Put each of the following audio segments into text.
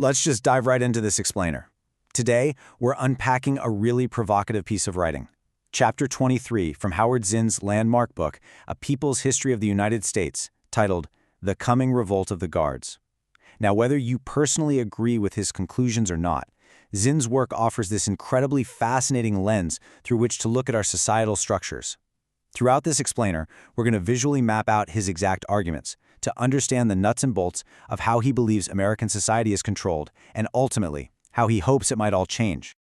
Let's just dive right into this explainer. Today, we're unpacking a really provocative piece of writing. Chapter 23 from Howard Zinn's landmark book, A People's History of the United States, titled The Coming Revolt of the Guards. Now, whether you personally agree with his conclusions or not, Zinn's work offers this incredibly fascinating lens through which to look at our societal structures. Throughout this explainer, we're going to visually map out his exact arguments to understand the nuts and bolts of how he believes American society is controlled and ultimately how he hopes it might all change.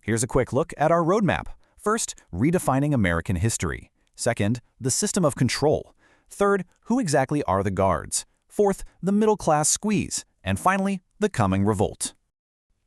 Here's a quick look at our roadmap. First, redefining American history. Second, the system of control. Third, who exactly are the guards? Fourth, the middle-class squeeze. And finally, the coming revolt.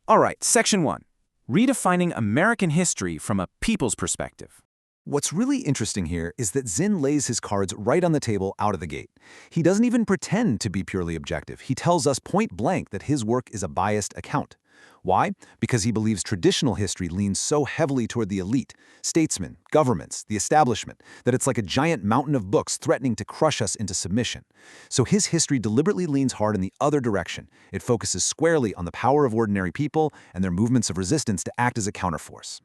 All right, Section 1. Redefining American history from a people's perspective. What's really interesting here is that Zinn lays his cards right on the table out of the gate. He doesn't even pretend to be purely objective. He tells us point blank that his work is a biased account. Why? Because he believes traditional history leans so heavily toward the elite, statesmen, governments, the establishment, that it's like a giant mountain of books threatening to crush us into submission. So his history deliberately leans hard in the other direction. It focuses squarely on the power of ordinary people and their movements of resistance to act as a counterforce.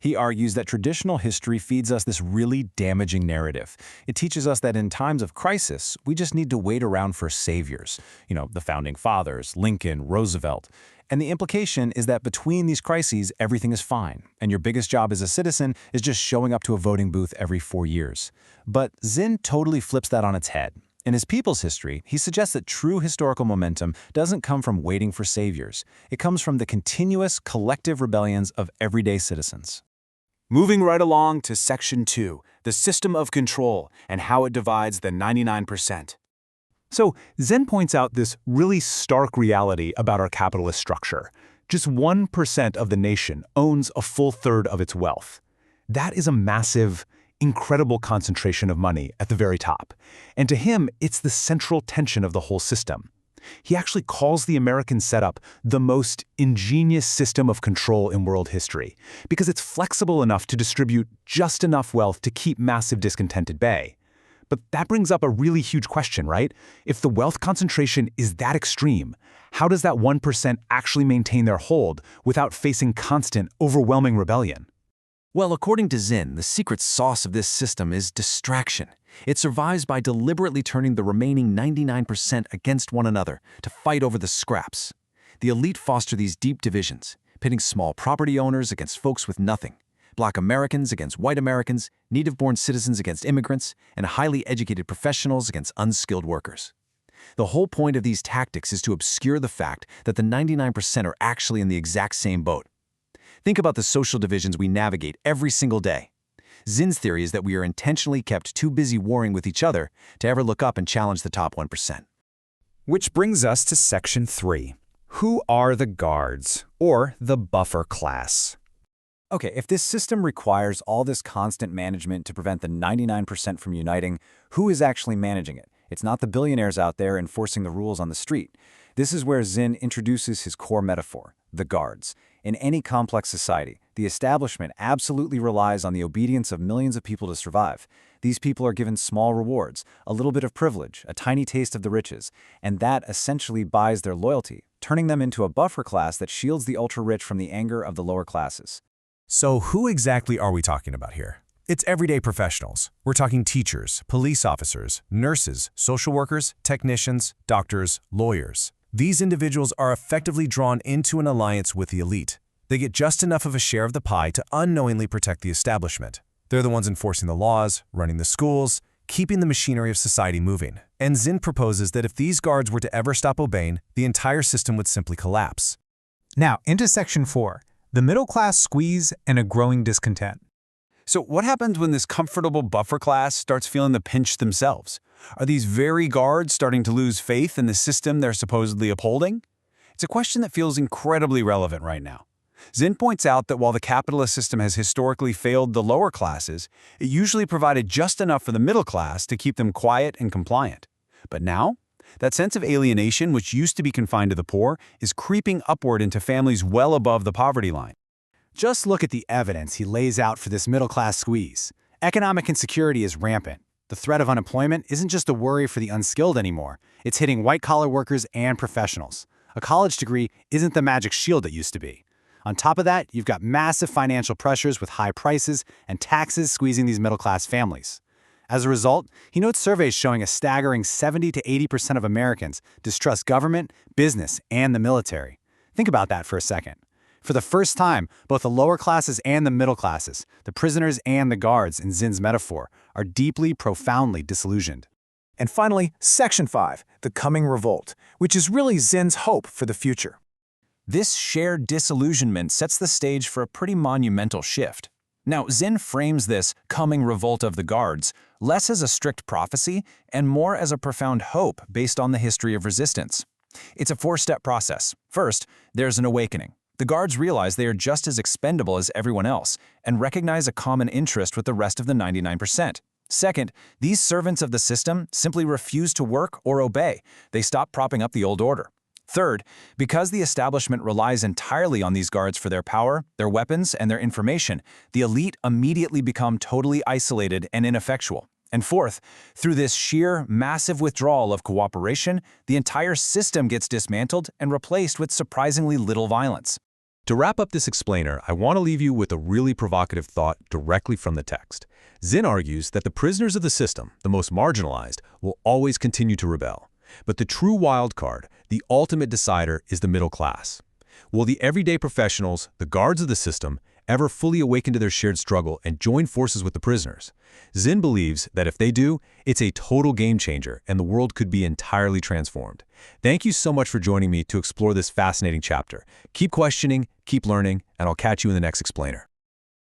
He argues that traditional history feeds us this really damaging narrative. It teaches us that in times of crisis, we just need to wait around for saviors. The Founding Fathers, Lincoln, Roosevelt. And the implication is that between these crises, everything is fine, and your biggest job as a citizen is just showing up to a voting booth every 4 years. But Zinn totally flips that on its head. In his People's History, he suggests that true historical momentum doesn't come from waiting for saviors. It comes from the continuous, collective rebellions of everyday citizens. Moving right along to Section 2, the system of control and how it divides the 99%. So Zinn points out this really stark reality about our capitalist structure. Just 1% of the nation owns a full third of its wealth. That is a massive, incredible concentration of money at the very top. And to him, it's the central tension of the whole system. He actually calls the American setup the most ingenious system of control in world history because it's flexible enough to distribute just enough wealth to keep massive discontent at bay. But that brings up a really huge question, right? If the wealth concentration is that extreme, how does that 1% actually maintain their hold without facing constant, overwhelming rebellion? Well, according to Zinn, the secret sauce of this system is distraction. It survives by deliberately turning the remaining 99% against one another to fight over the scraps. The elite foster these deep divisions, pitting small property owners against folks with nothing, Black Americans against white Americans, native-born citizens against immigrants, and highly educated professionals against unskilled workers. The whole point of these tactics is to obscure the fact that the 99% are actually in the exact same boat. Think about the social divisions we navigate every single day. Zinn's theory is that we are intentionally kept too busy warring with each other to ever look up and challenge the top 1%. Which brings us to Section 3. Who are the guards, or the buffer class? Okay, if this system requires all this constant management to prevent the 99% from uniting, who is actually managing it? It's not the billionaires out there enforcing the rules on the street. This is where Zinn introduces his core metaphor, the guards. In any complex society, the establishment absolutely relies on the obedience of millions of people to survive. These people are given small rewards, a little bit of privilege, a tiny taste of the riches, and that essentially buys their loyalty, turning them into a buffer class that shields the ultra-rich from the anger of the lower classes. So who exactly are we talking about here? It's everyday professionals. We're talking teachers, police officers, nurses, social workers, technicians, doctors, lawyers. These individuals are effectively drawn into an alliance with the elite. They get just enough of a share of the pie to unknowingly protect the establishment. They're the ones enforcing the laws, running the schools, keeping the machinery of society moving. And Zinn proposes that if these guards were to ever stop obeying, the entire system would simply collapse. Now, into Section 4, the middle-class squeeze and a growing discontent. So what happens when this comfortable buffer class starts feeling the pinch themselves? Are these very guards starting to lose faith in the system they're supposedly upholding? It's a question that feels incredibly relevant right now. Zinn points out that while the capitalist system has historically failed the lower classes, it usually provided just enough for the middle class to keep them quiet and compliant. But now, that sense of alienation, which used to be confined to the poor, is creeping upward into families well above the poverty line. Just look at the evidence he lays out for this middle-class squeeze. Economic insecurity is rampant. The threat of unemployment isn't just a worry for the unskilled anymore. It's hitting white-collar workers and professionals. A college degree isn't the magic shield it used to be. On top of that, you've got massive financial pressures with high prices and taxes squeezing these middle-class families. As a result, he notes surveys showing a staggering 70 to 80% of Americans distrust government, business, and the military. Think about that for a second. For the first time, both the lower classes and the middle classes, the prisoners and the guards in Zinn's metaphor, are deeply, profoundly disillusioned. And finally, Section 5, the coming revolt, which is really Zinn's hope for the future. This shared disillusionment sets the stage for a pretty monumental shift. Now, Zinn frames this coming revolt of the guards less as a strict prophecy and more as a profound hope based on the history of resistance. It's a four-step process. First, there's an awakening. The guards realize they are just as expendable as everyone else and recognize a common interest with the rest of the 99%. Second, these servants of the system simply refuse to work or obey. They stop propping up the old order. Third, because the establishment relies entirely on these guards for their power, their weapons, and their information, the elite immediately become totally isolated and ineffectual. And fourth, through this sheer, massive withdrawal of cooperation, the entire system gets dismantled and replaced with surprisingly little violence. To wrap up this explainer, I want to leave you with a really provocative thought directly from the text. Zinn argues that the prisoners of the system, the most marginalized, will always continue to rebel. But the true wild card, the ultimate decider, is the middle class. Will the everyday professionals, the guards of the system, ever fully awaken to their shared struggle and join forces with the prisoners? Zinn believes that if they do, it's a total game changer and the world could be entirely transformed. Thank you so much for joining me to explore this fascinating chapter. Keep questioning, keep learning, and I'll catch you in the next explainer.